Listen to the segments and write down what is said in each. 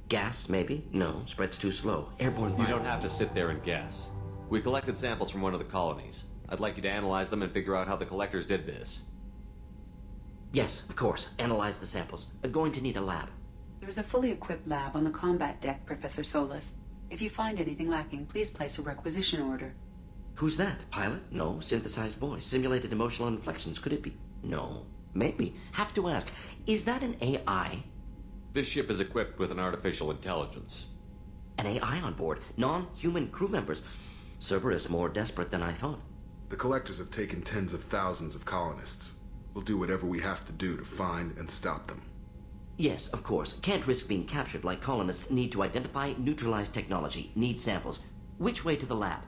Gas, maybe? No, spreads too slow. Airborne You virus. don't have to sit there and guess. We collected samples from one of the colonies. I'd like you to analyze them and figure out how the collectors did this. Yes, of course. Analyze the samples. Going to need a lab. There's a fully equipped lab on the combat deck, Professor Solis. If you find anything lacking, please place a requisition order. Who's that? Pilot? No. Synthesized voice. Simulated emotional inflections. Could it be? No. Maybe. Have to ask. Is that an AI? This ship is equipped with an artificial intelligence. An AI on board? Non-human crew members? Cerberus more desperate than I thought. The collectors have taken tens of thousands of colonists. We'll do whatever we have to do to find and stop them. Yes, of course. Can't risk being captured like colonists. Need to identify, neutralize technology. Need samples. Which way to the lab?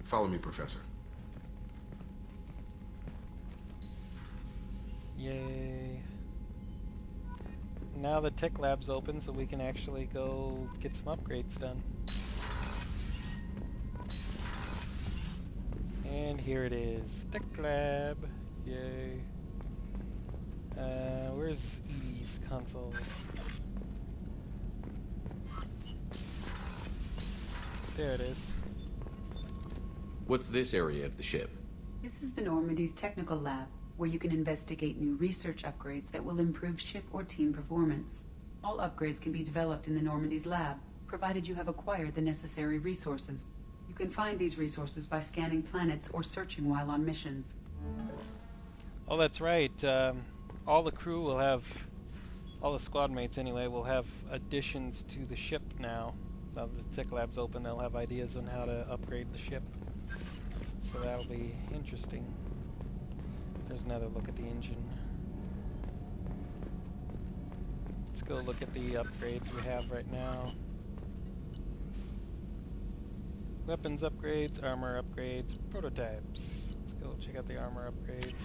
Follow me, Professor. Yay. Now the tech lab's open so we can actually go get some upgrades done. And here it is. Tech lab. Yay. Where's Edie's console? There it is. What's this area of the ship? This is the Normandy's technical lab, where you can investigate new research upgrades that will improve ship or team performance. All upgrades can be developed in the Normandy's lab, provided you have acquired the necessary resources. You can find these resources by scanning planets or searching while on missions. Oh, that's right. All the crew will have, all the squad mates anyway, will have additions to the ship now. Now that the tech lab's open, they'll have ideas on how to upgrade the ship. So that'll be interesting. There's another look at the engine. Let's go look at the upgrades we have right now. Weapons upgrades, armor upgrades, prototypes. Let's go check out the armor upgrades.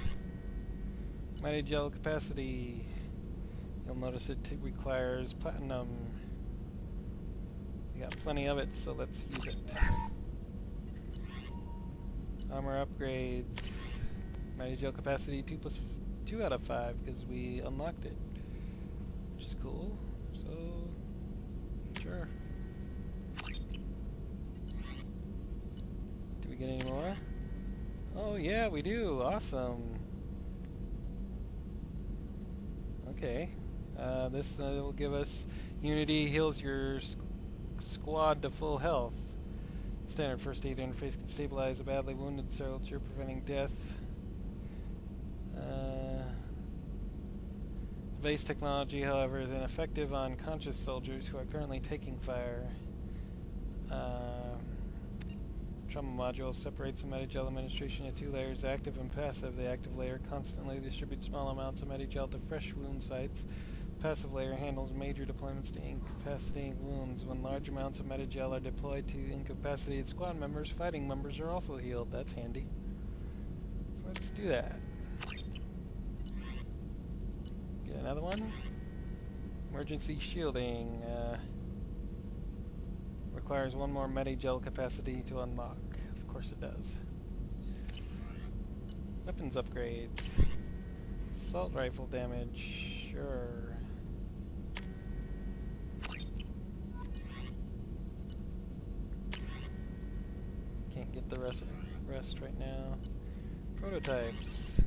Mighty gel capacity. You'll notice it requires platinum. We got plenty of it, so let's use it. Armor upgrades. Mighty gel capacity 2 out of 5 because we unlocked it, which is cool. So, sure. Do we get any more? Oh yeah, we do. Awesome. Okay. This will give us Unity heals your squad to full health. Standard first aid interface can stabilize a badly wounded soldier, preventing death. Base technology, however, is ineffective on conscious soldiers who are currently taking fire. Trauma module separates the Medigel administration into 2 layers, active and passive. The active layer constantly distributes small amounts of Medigel to fresh wound sites. Passive layer handles major deployments to incapacitating wounds. When large amounts of Medigel are deployed to incapacitated squad members, fighting members are also healed. That's handy. So let's do that. Get another one. Emergency shielding. Requires 1 more Medigel capacity to unlock. Of course it does. Weapons upgrades. Assault rifle damage. Sure. Can't get the rest right now. Prototypes.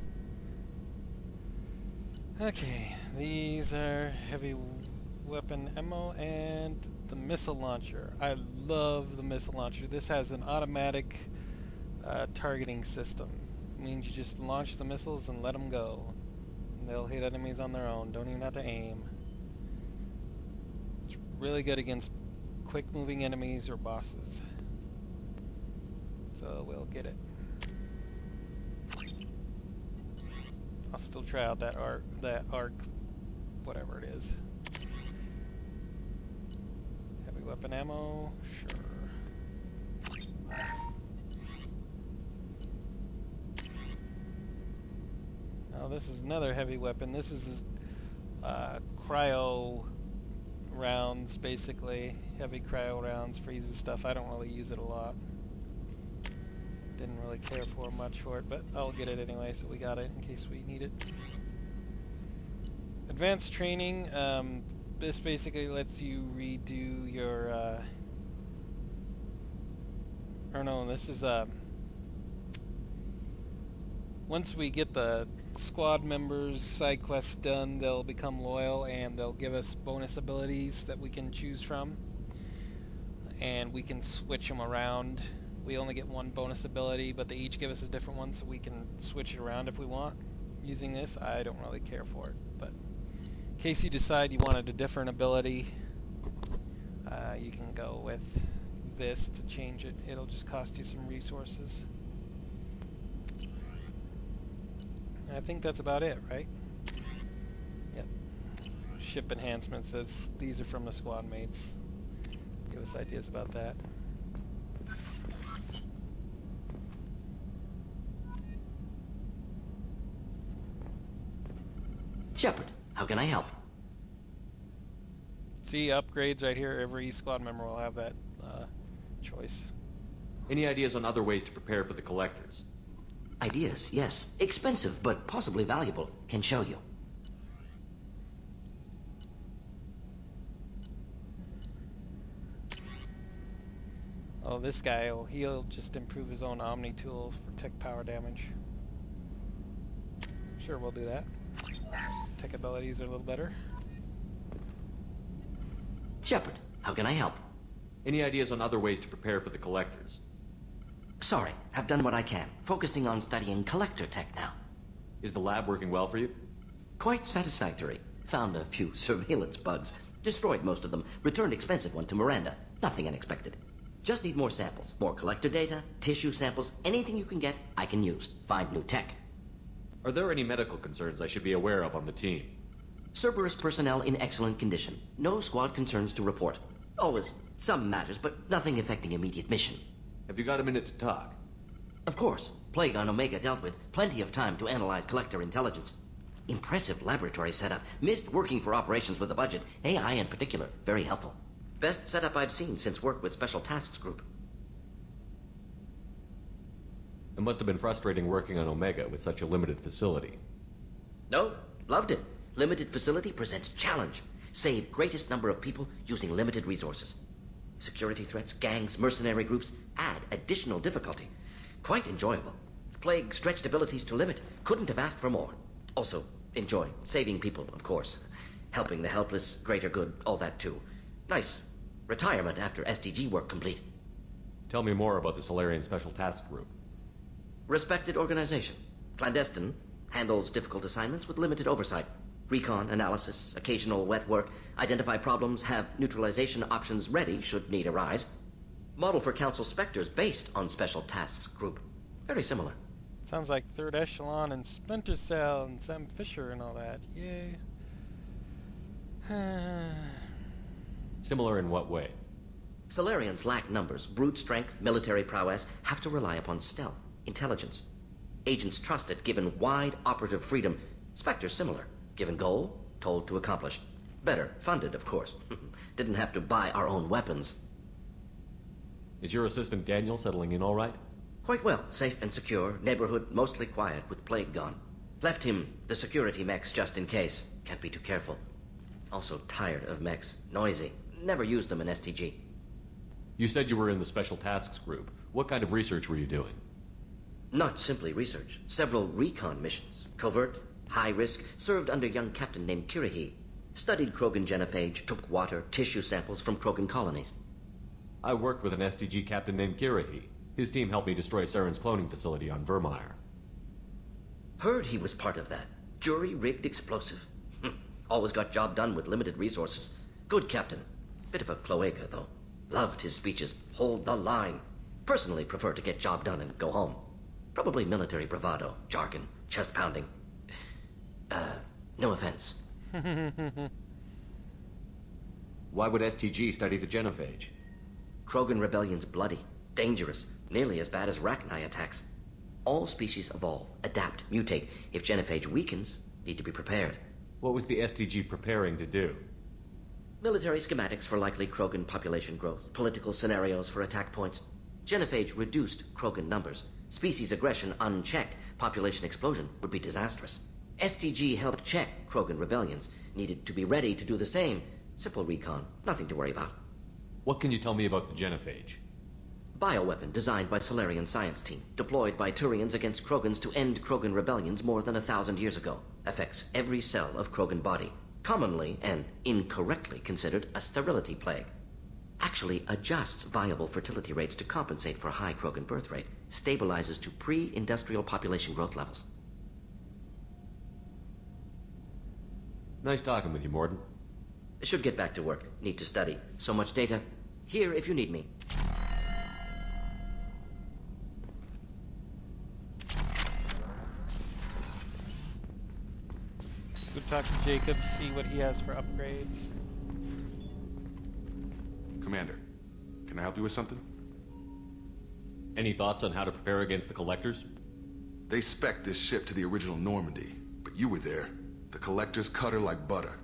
Okay, these are heavy weapon ammo and the missile launcher. I love the missile launcher. This has an automatic targeting system. It means you just launch the missiles and let them go. And they'll hit enemies on their own. Don't even have to aim. It's really good against quick moving enemies or bosses. So we'll get it. I'll still try out that arc, whatever it is. Heavy weapon ammo, sure. Oh, this is another heavy weapon. This is cryo rounds, basically. Heavy cryo rounds, freezes stuff. I don't really use it a lot. Didn't really care for much for it, but I'll get it anyway, so we got it in case we need it. Advanced training. This basically lets you redo your, or no, this is, once we get the squad members' side quests done, they'll become loyal and they'll give us bonus abilities that we can choose from. And we can switch them around. We only get one bonus ability, but they each give us a different one, so we can switch it around if we want. Using this, I don't really care for it, but in case you decide you wanted a different ability, you can go with this to change it. It'll just cost you some resources. I think that's about it, right? Yep. Ship enhancements, these are from the squad mates. Give us ideas about that. Shepard, how can I help? See, upgrades right here. Every squad member will have that choice. Any ideas on other ways to prepare for the collectors? Ideas, yes. Expensive, but possibly valuable. Can show you. Oh, this guy, he'll just improve his own Omni tool for tech power damage. Sure, we'll do that. Tech abilities are a little better. Shepard, how can I help? Any ideas on other ways to prepare for the collectors? Sorry, have done what I can. Focusing on studying collector tech now. Is the lab working well for you? Quite satisfactory. Found a few surveillance bugs. Destroyed most of them. Returned expensive one to Miranda. Nothing unexpected. Just need more samples. More collector data, tissue samples, anything you can get, I can use. Find new tech. Are there any medical concerns I should be aware of on the team? Cerberus personnel in excellent condition. No squad concerns to report. Always some matters, but nothing affecting immediate mission. Have you got a minute to talk? Of course. Plague on Omega dealt with. Plenty of time to analyze collector intelligence. Impressive laboratory setup. Missed working for operations with a budget. AI in particular. Very helpful. Best setup I've seen since work with Special Tasks Group. It must have been frustrating working on Omega with such a limited facility. No, loved it. Limited facility presents challenge. Save greatest number of people using limited resources. Security threats, gangs, mercenary groups add additional difficulty. Quite enjoyable. Plague stretched abilities to limit. Couldn't have asked for more. Also, enjoy. Saving people, of course. Helping the helpless, greater good, all that too. Nice. Retirement after SDG work complete. Tell me more about the Solarian Special Task Group. Respected organization. Clandestine. Handles difficult assignments with limited oversight. Recon, analysis, occasional wet work. Identify problems, have neutralization options ready should need arise. Model for Council Spectres based on Special Tasks Group. Very similar. Sounds like Third Echelon and Splinter Cell and Sam Fisher and all that. Yay. Similar in what way? Solarians lack numbers, brute strength, military prowess, have to rely upon stealth, intelligence. Agents trusted, given wide operative freedom. Spectres similar, given goal, told to accomplish. Better, funded, of course. Didn't have to buy our own weapons. Is your assistant Daniel settling in all right? Quite well, safe and secure, neighborhood mostly quiet with Plague gone. Left him the security mechs just in case. Can't be too careful. Also tired of mechs, noisy. Never used them in STG. You said you were in the Special Tasks Group. What kind of research were you doing? Not simply research. Several recon missions. Covert, high risk, served under a young captain named Kirahi. Studied Krogan genophage, took water, tissue samples from Krogan colonies. I worked with an STG captain named Kirahi. His team helped me destroy Saren's cloning facility on Vermeer. Heard he was part of that. Jury-rigged explosive. Always got job done with limited resources. Good captain. Bit of a cloaca, though. Loved his speeches. Hold the line. Personally prefer to get job done and go home. Probably military bravado, jargon, chest pounding. No offense. Why would STG study the genophage? Krogan rebellion's bloody, dangerous, nearly as bad as Rachni attacks. All species evolve, adapt, mutate. If genophage weakens, need to be prepared. What was the STG preparing to do? Military schematics for likely Krogan population growth, political scenarios for attack points. Genophage reduced Krogan numbers. Species aggression unchecked, population explosion would be disastrous. STG helped check Krogan rebellions, needed to be ready to do the same. Simple recon. Nothing to worry about. What can you tell me about the genophage? Bioweapon designed by Solarian science team, deployed by Turians against Krogans to end Krogan rebellions more than 1,000 years ago. Affects every cell of Krogan body. Commonly and incorrectly considered a sterility plague. Actually adjusts viable fertility rates to compensate for a high Krogan birth rate. Stabilizes to pre-industrial population growth levels. Nice talking with you, Morden. Should get back to work. Need to study. So much data. Here if you need me. Let's go talk to Jacob, see what he has for upgrades. Commander, can I help you with something? Any thoughts on how to prepare against the Collectors? They spec'd this ship to the original Normandy, but you were there. The Collectors cut her like butter.